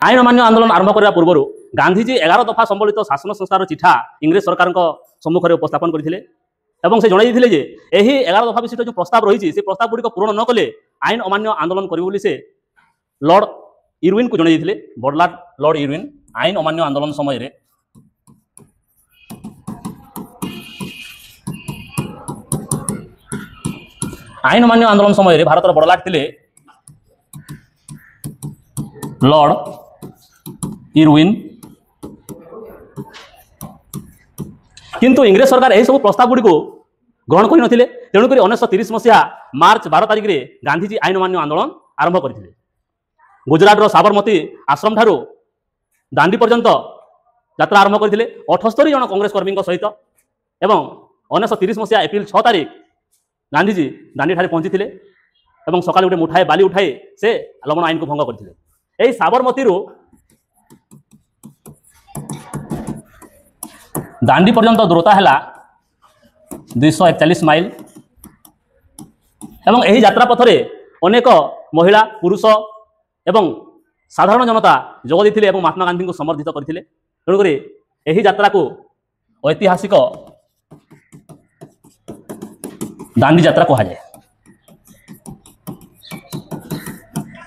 आईन अमान्य आंदोलन आरंभ करने पूर्व गांधीजी 11 दफा संबलित शासन संस्थार चिठा इंग्रेज सरकार सम्मुखें उपस्थापन करते से जन जे यही 11 दफा विशिष्ट जो प्रस्ताव रही से प्रस्ताव गुड़िक पूरण न कले आईन अमान्य आंदोलन करें से लॉर्ड इरविन को जन बड़लाट लॉर्ड इरविन आईन अमान्य आंदोलन समय आईन अमान्य आंदोलन समय भारत बड़लाट थे लॉर्ड इरविन किंतु इंग्रेज सरकार यही सब प्रस्ताव गुड़ी ग्रहण कर नथिले तेणुक 1930 मसीहा मार्च 12 तारिख में गांधीजी आईन अमान्य आंदोलन आरंभ करथिले। गुजरात साबरमती आश्रम ठारू दांडी पर्यंत यात्रा आरंभ करथिले 78 जन कांग्रेस कर्मी सहित एवं 1930 मसीहा एप्रिल 6 तारिख गांधीजी दांडी ठारे पहुंची थे सकाल गोटे मुठाए बाली उठाई से लवण आईन को भंग करथिले। यही साबरमती दांडी पर्यंत दूरता है 241 माइल एवं यही यात्रा पथरे अनेक महिला पुरुष एवं साधारण जनता जोग देते महात्मा गांधी को समर्थित करते। तेणुक यही यात्रा को ऐतिहासिक दांडी यात्रा कहा जाए।